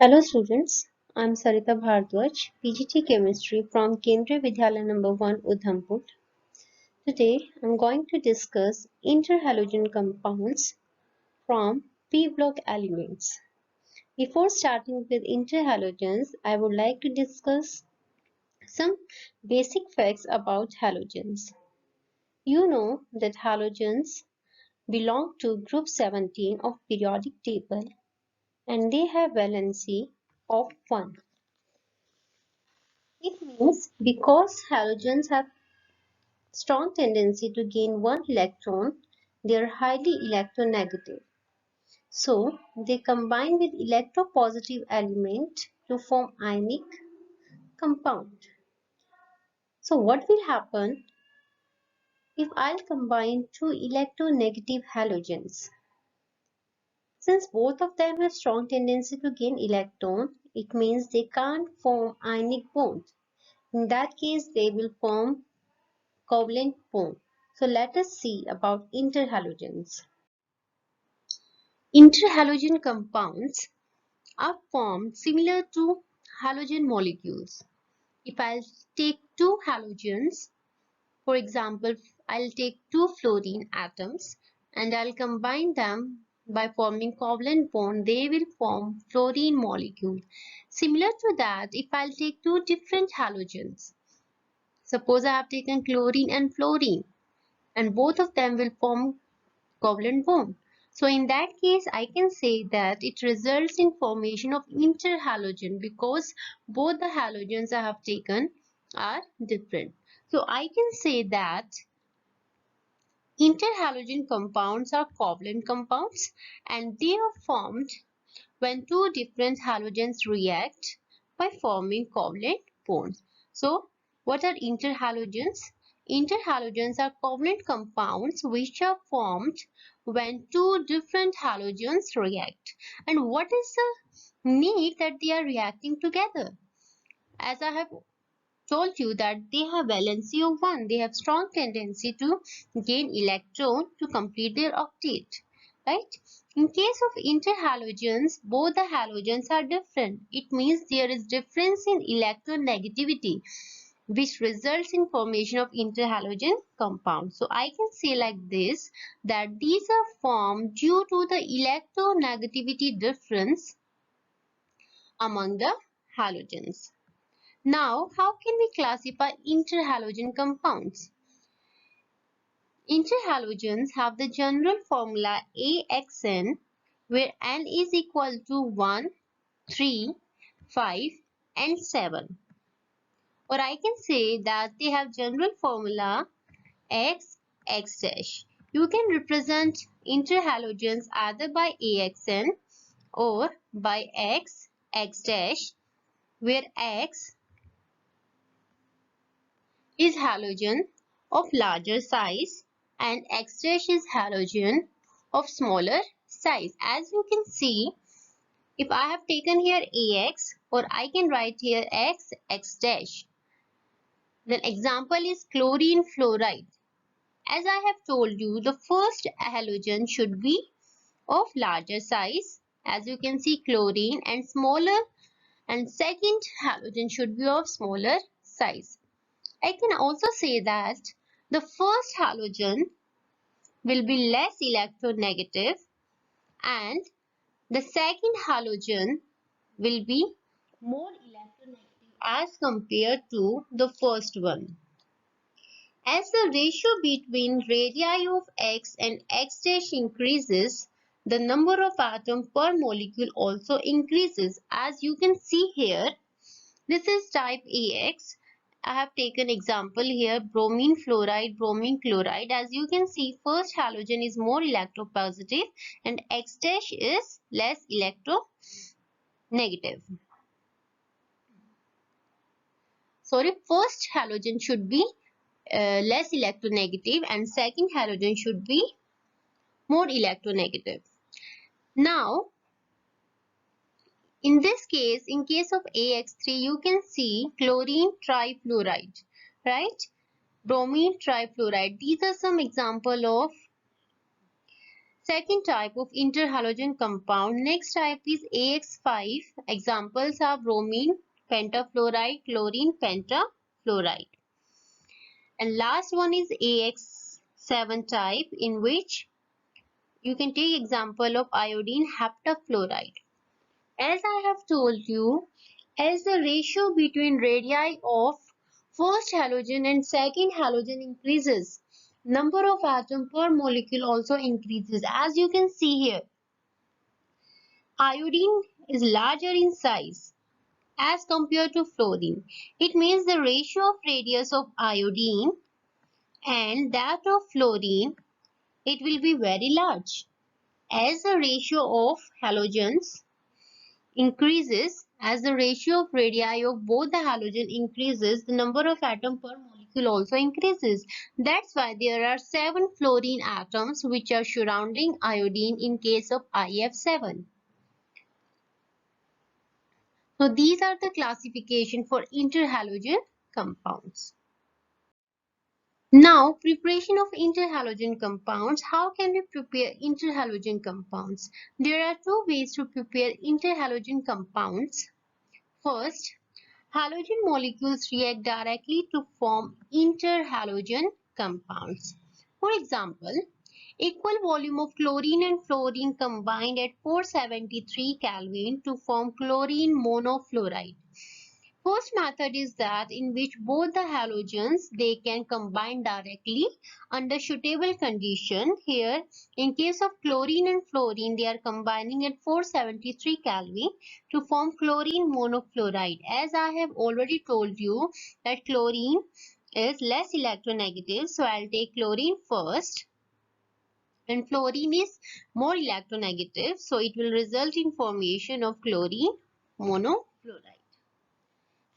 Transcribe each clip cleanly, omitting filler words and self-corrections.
Hello students, I am Sarita Bhardwaj, PGT Chemistry from Kendriya Vidyalaya number 1 Udhampur. Today I am going to discuss interhalogen compounds from p block elements. Before starting with interhalogens, I would like to discuss some basic facts about halogens. You know that halogens belong to group 17 of periodic table and they have valency of 1. It means because halogens have strong tendency to gain one electron, they are highly electronegative. So they combine with electropositive element to form ionic compound. So what will happen if I'll combine two electronegative halogens? Since both of them have strong tendency to gain electron, it means they can't form ionic bond. In that case, they will form covalent bond. So let us see about interhalogens. Interhalogen compounds are formed similar to halogen molecules. If I'll take two halogens, for example, I'll take two fluorine atoms and I'll combine them by forming covalent bond, they will form fluorine molecule. Similar to that, if I'll take two different halogens, suppose I have taken chlorine and fluorine, and both of them will form covalent bond. So in that case, I can say that it results in formation of interhalogen because both the halogens I have taken are different. So I can say that interhalogen compounds are covalent compounds and they are formed when two different halogens react by forming covalent bonds. So what are interhalogens? Interhalogens are covalent compounds which are formed when two different halogens react. And what is the need that they are reacting together? As I have told you that they have valency of 1. They have strong tendency to gain electron to complete their octet. Right? In case of interhalogens, both the halogens are different. It means there is difference in electronegativity which results in formation of interhalogen compounds. So I can say like this that these are formed due to the electronegativity difference among the halogens. Now, how can we classify interhalogen compounds? Interhalogens have the general formula AXN where N is equal to 1, 3, 5 and 7. Or I can say that they have general formula X, X dash. You can represent interhalogens either by AXN or by X, X dash where X is halogen of larger size and X dash is halogen of smaller size. As you can see, if I have taken here AX or I can write here X, X dash. Then example is chlorine fluoride. As I have told you, the first halogen should be of larger size. As you can see, chlorine and smaller, and second halogen should be of smaller size. I can also say that the first halogen will be less electronegative and the second halogen will be more electronegative as compared to the first one. As the ratio between radii of X and X dash increases, the number of atoms per molecule also increases. As you can see here, this is type AX. I have taken example here bromine fluoride, bromine chloride. As you can see, first halogen is more electropositive and X dash is less electronegative. Sorry, first halogen should be less electronegative and second halogen should be more electronegative. Now, in this case, in case of AX3, you can see chlorine trifluoride, right? Bromine trifluoride. These are some example of Second type of interhalogen compound. Next type is AX5. Examples are bromine pentafluoride, chlorine pentafluoride. And last one is AX7 type, in which you can take example of iodine heptafluoride. As I have told you, as the ratio between radii of first halogen and second halogen increases, number of atom per molecule also increases. As you can see here, iodine is larger in size as compared to fluorine. It means the ratio of radius of iodine and that of fluorine, it will be very large. As the ratio of halogens increases, as the ratio of radii of both the halogen increases, the number of atom per molecule also increases. That's why there are 7 fluorine atoms which are surrounding iodine in case of IF7. So these are the classification for interhalogen compounds. Now, preparation of interhalogen compounds. How can we prepare interhalogen compounds? There are two ways to prepare interhalogen compounds. First, halogen molecules react directly to form interhalogen compounds. For example, equal volume of chlorine and fluorine combined at 473 Kelvin to form chlorine monofluoride. First method is that in which both the halogens they can combine directly under suitable condition. Here, in case of chlorine and fluorine, they are combining at 473 Kelvin to form chlorine monofluoride. As I have already told you that chlorine is less electronegative, so I'll take chlorine first. And fluorine is more electronegative, so it will result in formation of chlorine monofluoride.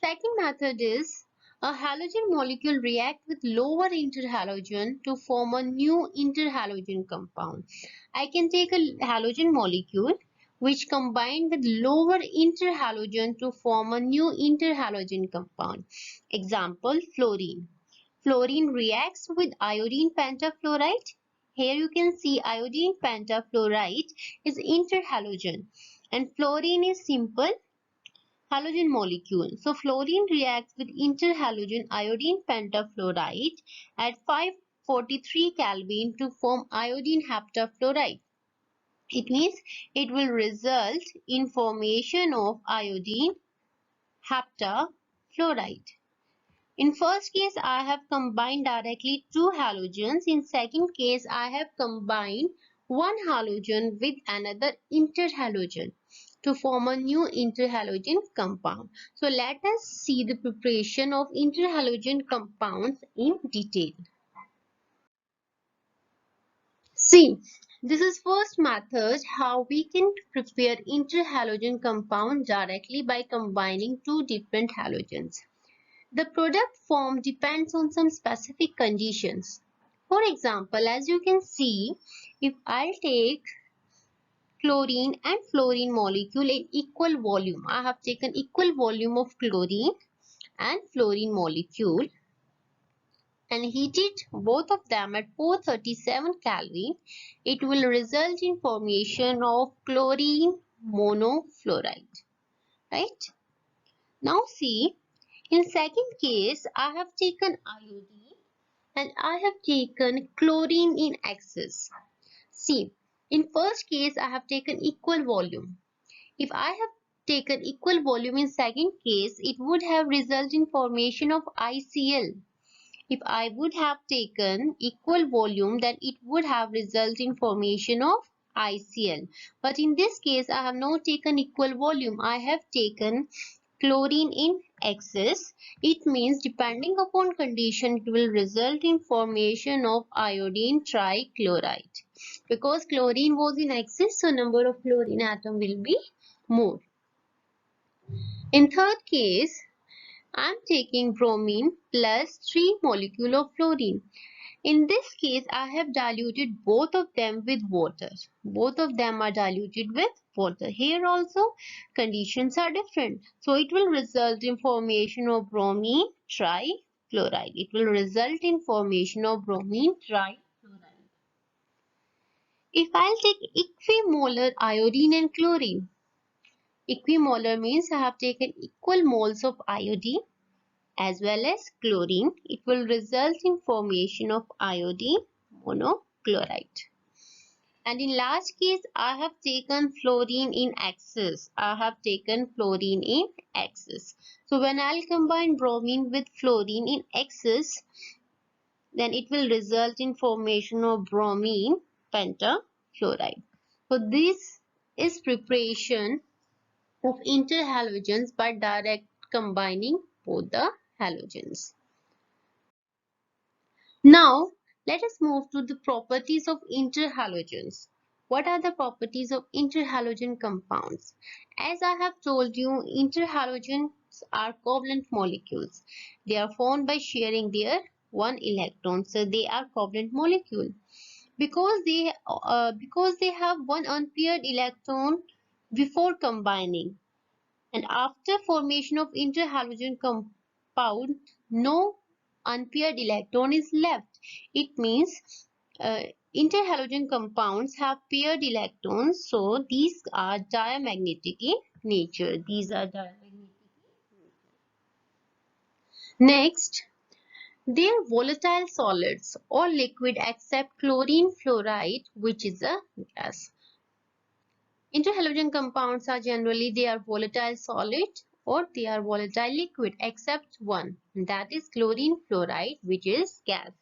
Second method is a halogen molecule react with lower interhalogen to form a new interhalogen compound. I can take a halogen molecule which combined with lower interhalogen to form a new interhalogen compound. Example, fluorine. Fluorine reacts with iodine pentafluoride. Here you can see iodine pentafluoride is interhalogen and fluorine is simple halogen molecule. So fluorine reacts with interhalogen iodine pentafluoride at 543 Kelvin to form iodine heptafluoride. It means it will result in formation of iodine heptafluoride. In first case, I have combined directly two halogens. In second case, I have combined one halogen with another interhalogen to form a new interhalogen compound. So let us see the preparation of interhalogen compounds in detail. See, this is first method how we can prepare interhalogen compound directly by combining two different halogens. The product form depends on some specific conditions. For example, as you can see, if I take chlorine and fluorine molecule in equal volume, I have taken equal volume of chlorine and fluorine molecule and heated both of them at 437 Kelvin, it will result in formation of chlorine monofluoride. Right? Now see, in second case, I have taken iodine and I have taken chlorine in excess. See, in first case, I have taken equal volume. If I have taken equal volume in second case, it would have resulted in formation of ICl. If I would have taken equal volume, then it would have resulted in formation of ICl. But in this case, I have not taken equal volume. I have taken chlorine in excess. It means depending upon condition, it will result in formation of iodine trichloride. Because chlorine was in excess, so number of chlorine atom will be more. In third case, I am taking bromine plus 3 molecule of fluorine. In this case, I have diluted both of them with water. Both of them are diluted with water. Here also, conditions are different. So, it will result in formation of bromine trichloride. It will result in formation of bromine trichloride. If I'll take equimolar iodine and chlorine, equimolar means I have taken equal moles of iodine as well as chlorine, it will result in formation of iodine monochloride. And in large case, I have taken fluorine in excess. So when I'll combine bromine with fluorine in excess, then it will result in formation of bromine pentafluoride. So this is preparation of interhalogens by direct combining both the halogens. Now, let us move to the properties of interhalogens. What are the properties of interhalogen compounds? As I have told you, interhalogens are covalent molecules. They are formed by sharing their one electron. So they are covalent molecule. Because they have one unpaired electron before combining, and after formation of interhalogen compound, no unpaired electron is left. It means uh, interhalogen compounds have paired electrons, so these are diamagnetic in nature. Next, they are volatile solids or liquid except chlorine fluoride, which is a gas. Interhalogen compounds are generally they are volatile solid or they are volatile liquid except one, that is chlorine fluoride, which is gas.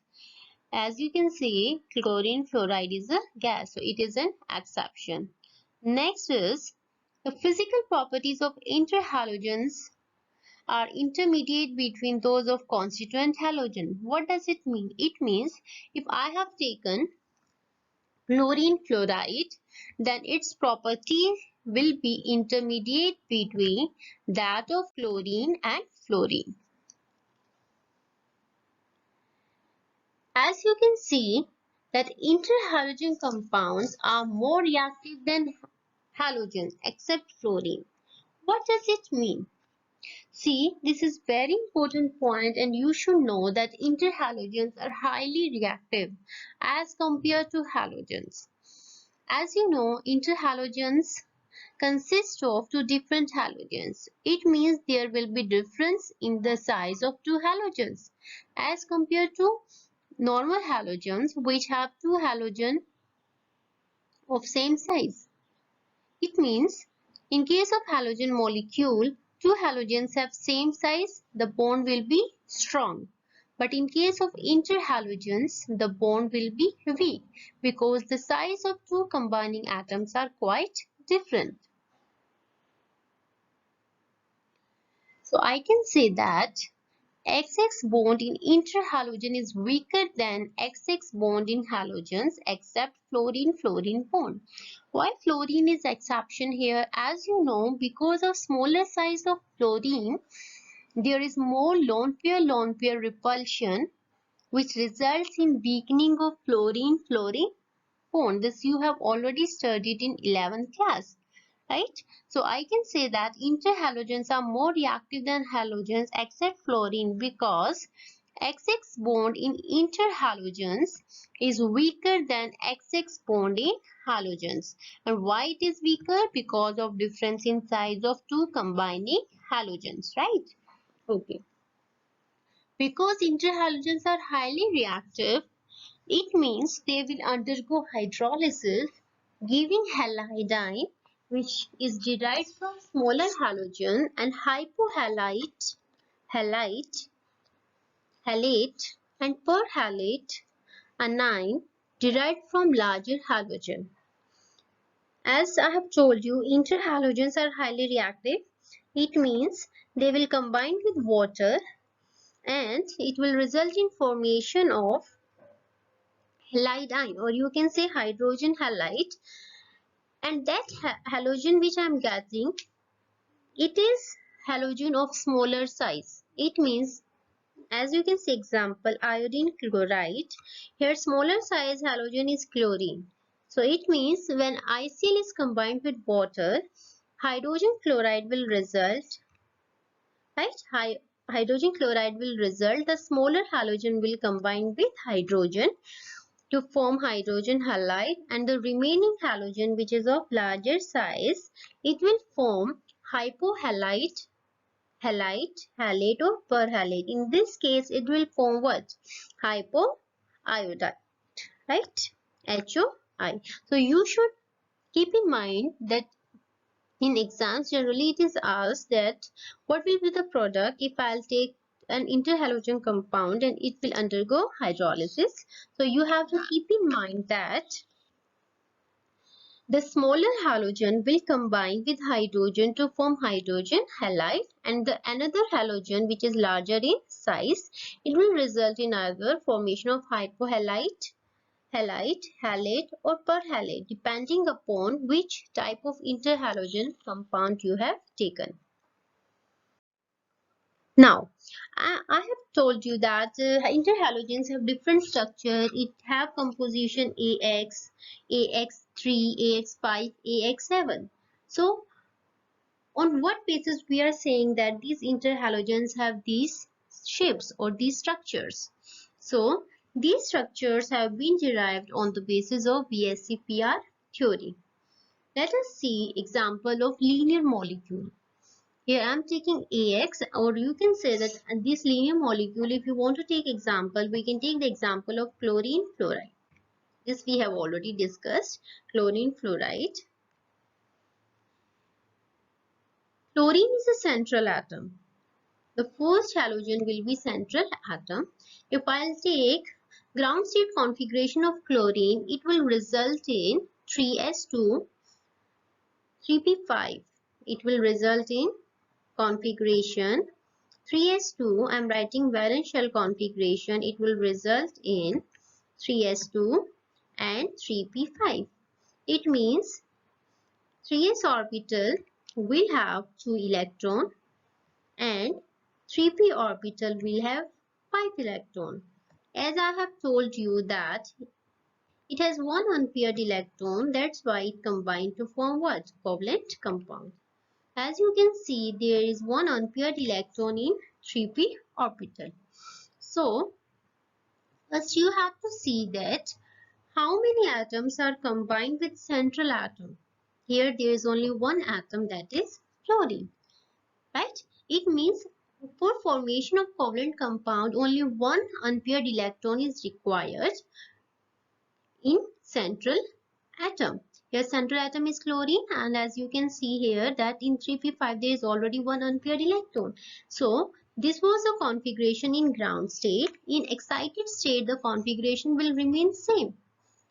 As you can see, chlorine fluoride is a gas, so it is an exception. Next is the physical properties of interhalogens are intermediate between those of constituent halogen. What does it mean? It means if I have taken chlorine fluoride, then its property will be intermediate between that of chlorine and fluorine. As you can see that interhalogen compounds are more reactive than halogens except fluorine. What does it mean? See, this is very important point and you should know that interhalogens are highly reactive as compared to halogens. As you know, interhalogens consist of two different halogens. It means there will be difference in the size of two halogens as compared to normal halogens which have two halogens of same size. It means in case of halogen molecule, two halogens have same size, the bond will be strong. But in case of interhalogens, the bond will be weak because the size of two combining atoms are quite different. So I can say that XX bond in interhalogen is weaker than XX bond in halogens except fluorine-fluorine bond. Why fluorine is exception here? As you know, because of smaller size of fluorine, there is more lone pair repulsion which results in weakening of fluorine-fluorine bond. This you have already studied in 11th class. Right? So I can say that interhalogens are more reactive than halogens except fluorine because XX bond in interhalogens is weaker than XX bond in halogens. And why it is weaker? Because of difference in size of two combining halogens, right? Okay. Because interhalogens are highly reactive, it means they will undergo hydrolysis, giving halide, which is derived from smaller halogen, and hypohalite, halate, and perhalate anion derived from larger halogen. As I have told you, interhalogens are highly reactive. It means they will combine with water and it will result in formation of halide or you can say hydrogen halide, and that halogen which I am getting, it is halogen of smaller size. It means as you can see example iodine chloride, here smaller size halogen is chlorine. So it means when ICl is combined with water, hydrogen chloride will result, right? Hydrogen chloride will result, the smaller halogen will combine with hydrogen to form hydrogen halide, and the remaining halogen, which is of larger size, it will form hypohalite, halate or perhalate. In this case, it will form what? Hypoiodide, right? HOI. So you should keep in mind that in exams generally it is asked that what will be the product if I'll take an interhalogen compound and it will undergo hydrolysis. So you have to keep in mind that the smaller halogen will combine with hydrogen to form hydrogen halide, and the another halogen which is larger in size, it will result in either formation of hypohalite, halate or perhalate depending upon which type of interhalogen compound you have taken. Now, I have told you that interhalogens have different structure. It have composition AX, AX3, AX5, AX7. So, on what basis we are saying that these interhalogens have these shapes or these structures? So, these structures have been derived on the basis of BSc-PR theory. Let us see example of linear molecule. Here I am taking AX, or you can say that this linear molecule, if you want to take example, we can take the example of chlorine fluoride. This we have already discussed, chlorine fluoride. Chlorine is a central atom. The first halogen will be central atom. If I'll take ground state configuration of chlorine, it will result in 3s2, 3p5. It will result in configuration 3s2. I am writing valence shell configuration. It will result in 3s2 and 3p5. It means 3s orbital will have 2 electrons and 3p orbital will have 5 electrons. As I have told you that it has one unpaired electron, that's why it combined to form what? Covalent compound. As you can see, there is one unpaired electron in 3p orbital. So, first you have to see that how many atoms are combined with central atom. Here there is only one atom, that is fluorine, right? It means for formation of covalent compound, only one unpaired electron is required in central atom. Here central atom is chlorine, and as you can see here that in 3p5 there is already one unpaired electron. So this was the configuration in ground state. In excited state the configuration will remain same.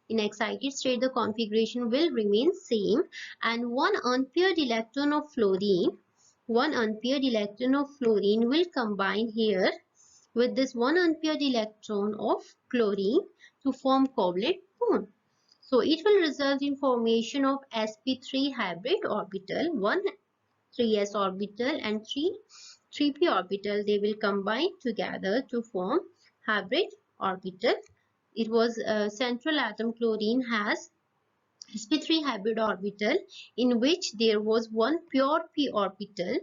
In excited state the configuration will remain same, and one unpaired electron of fluorine will combine here with this one unpaired electron of chlorine to form covalent bond. So it will result in formation of sp3 hybrid orbital, one 3s orbital and 3p orbital. They will combine together to form hybrid orbital. It was central atom chlorine has sp3 hybrid orbital in which there was one pure p orbital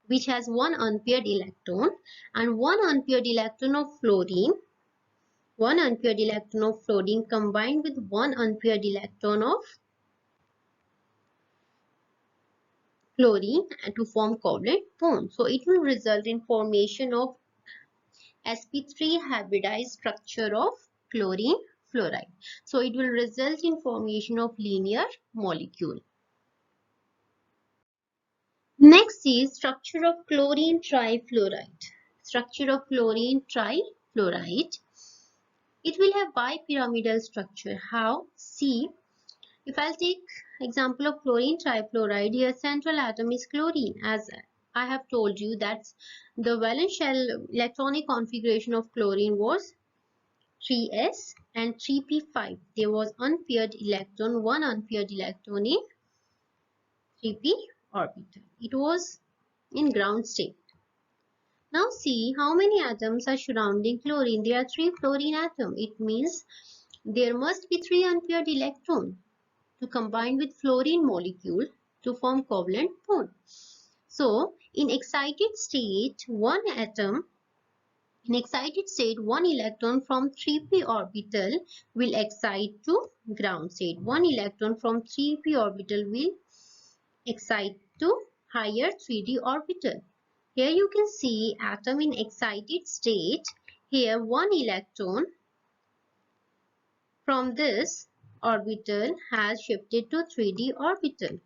which has one unpaired electron, and one unpaired electron of fluorine combined with one unpaired electron of chlorine to form covalent bond. So it will result in formation of sp3 hybridized structure of chlorine fluoride. So it will result in formation of linear molecule. Next is structure of chlorine trifluoride. Structure of chlorine trifluoride. It will have bipyramidal structure. How? See, if I'll take example of chlorine trifluoride, here central atom is chlorine. As I have told you that the valence shell electronic configuration of chlorine was 3s and 3p5. There was unpaired electron, one unpaired electron in 3p orbital. It was in ground state. Now see how many atoms are surrounding chlorine. There are 3 fluorine atoms. It means there must be 3 unpaired electrons to combine with fluorine molecule to form covalent bond. So in excited state, one atom In excited state, one electron from 3p orbital will excite to ground state. One electron from 3p orbital will excite to higher 3d orbital. Here you can see atom in excited state. Here one electron from this orbital has shifted to 3d orbital.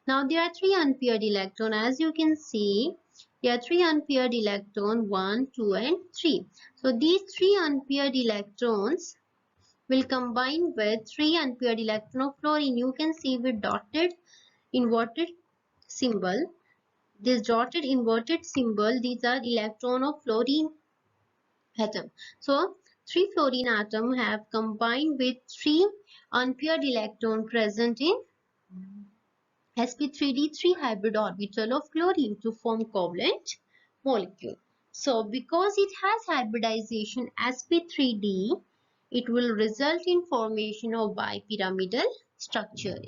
Now there are three unpaired electrons. As you can see, there are three unpaired electrons, 1, 2 and 3. So these three unpaired electrons will combine with three unpaired electrons of fluorine. You can see with dotted inverted symbol. This dotted inverted symbol, these are electron of fluorine atom. So three fluorine atoms have combined with three unpaired electrons present in sp3d3 hybrid orbital of chlorine to form covalent molecule. So because it has hybridization sp3d, it will result in formation of bipyramidal structure.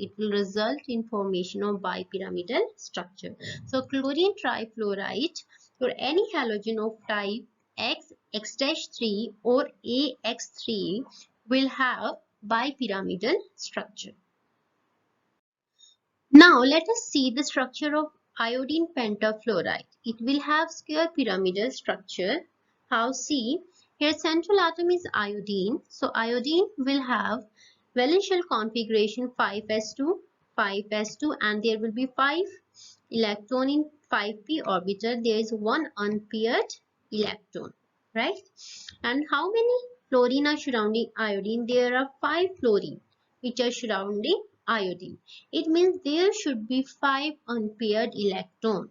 So chlorine trifluoride or any halogen of type X, X-3 or AX3 will have bipyramidal structure. Now let us see the structure of iodine pentafluoride. It will have square pyramidal structure. How? See, here central atom is iodine. So iodine will have valence shell configuration 5s2, 5s2 and there will be 5 electron in 5p orbital. There is one unpaired electron, right? And how many fluorine are surrounding iodine? There are 5 fluorine which are surrounding iodine. It means there should be 5 unpaired electron.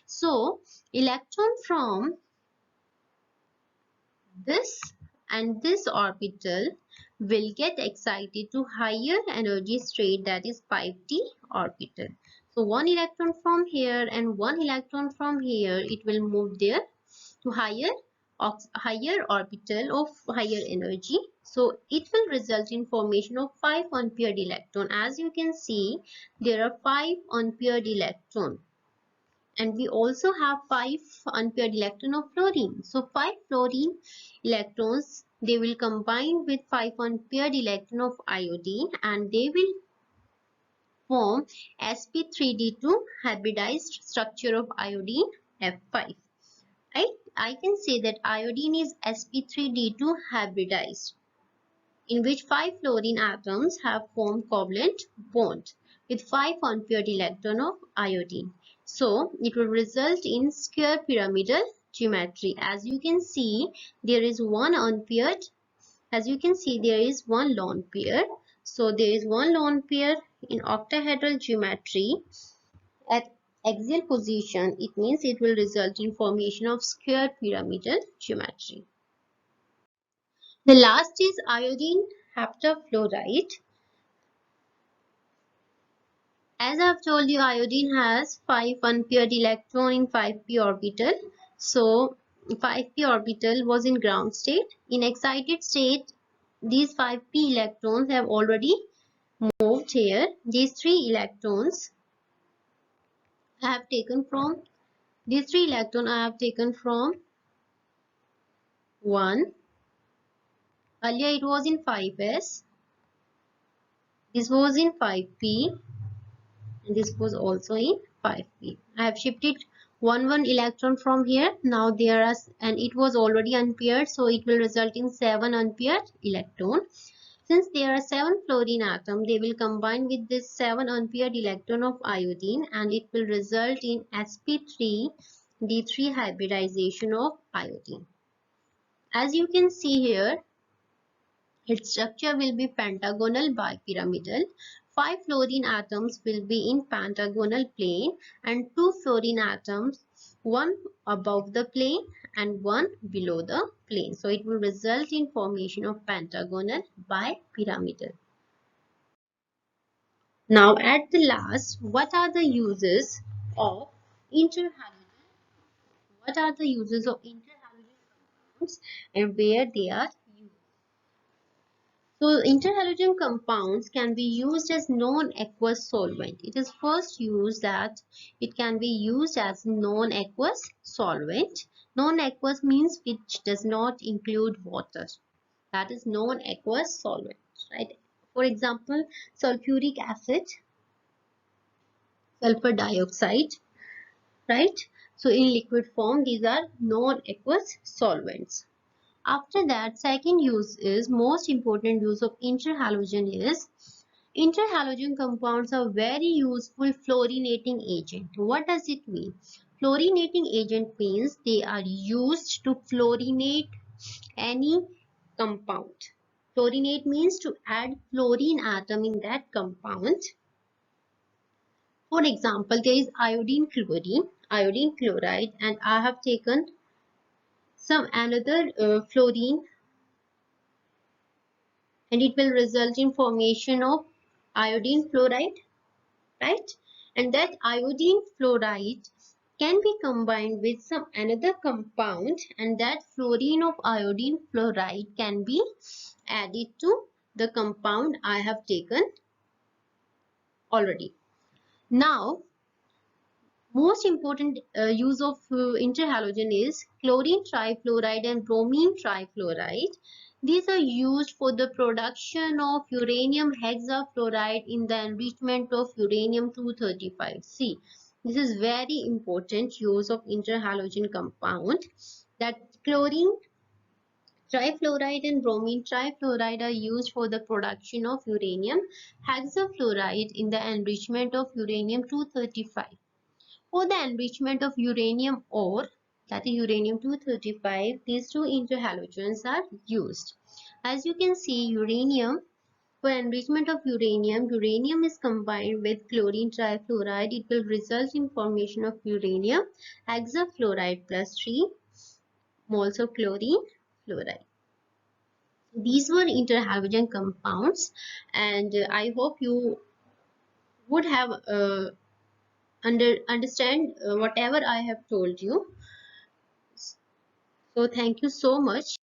So electron from this and this orbital will get excited to higher energy state, that is 5d orbital. So one electron from here and one electron from here, it will move there to higher orbital of higher energy. So it will result in formation of 5 unpaired electron. As you can see, there are 5 unpaired electron. And we also have 5 unpaired electron of fluorine. So 5 fluorine electrons, they will combine with 5 unpaired electron of iodine and they will form sp3d2 hybridized structure of iodine F5. I can say that iodine is sp3d2 hybridized, in which 5 fluorine atoms have formed covalent bond with 5 unpaired electron of iodine. So it will result in square pyramidal geometry. As you can see, there is one unpaired. As you can see, there is one lone pair. So there is one lone pair in octahedral geometry at axial position. It means it will result in formation of square pyramidal geometry. The last is iodine heptafluoride. As I have told you, iodine has 5 unpaired electron in 5p orbital. So 5p orbital was in ground state. In excited state, these 5p electrons have already moved here. These 3 electrons I have taken from 1. Earlier it was in 5s. This was in 5p. And this was also in 5p. I have shifted one electron from here. Now there are, and it was already unpaired, so it will result in 7 unpaired electron. Since there are 7 fluorine atoms, they will combine with this 7 unpaired electron of iodine and it will result in sp3d3 hybridization of iodine. As you can see here, its structure will be pentagonal bipyramidal. 5 fluorine atoms will be in pentagonal plane and 2 fluorine atoms, one above the plane and one below the plane. So it will result in formation of pentagonal bipyramidal. Now at the last, what are the uses of interhalogen? What are the uses of interhalogen compounds and where they are used? So interhalogen compounds can be used as non-aqueous solvent. It is first used that it can be used as non-aqueous solvent. Non-aqueous means which does not include water. That is non-aqueous solvent, right? For example, sulfuric acid, sulfur dioxide, right? So in liquid form, these are non-aqueous solvents. After that, second use is most important use of interhalogen is interhalogen compounds are very useful fluorinating agent. What does it mean? Fluorinating agent means they are used to fluorinate any compound. Fluorinate means to add fluorine atom in that compound. For example, there is iodine chlorine, iodine chloride, and I have taken some another fluorine, and it will result in formation of iodine fluoride, right? And that iodine fluoride can be combined with some another compound, and that fluorine of iodine fluoride can be added to the compound I have taken already. Now, most important use of interhalogen is chlorine trifluoride and bromine trifluoride. These are used for the production of uranium hexafluoride in the enrichment of uranium-235. See, this is very important use of interhalogen compound, that chlorine trifluoride and bromine trifluoride are used for the production of uranium hexafluoride in the enrichment of uranium-235. For the enrichment of uranium ore, that is uranium-235, these two interhalogens are used. As you can see, uranium, for enrichment of uranium, uranium is combined with chlorine trifluoride. It will result in formation of uranium hexafluoride plus 3 moles of chlorine fluoride. These were interhalogen compounds, and I hope you would have understand whatever I have told you. So thank you so much.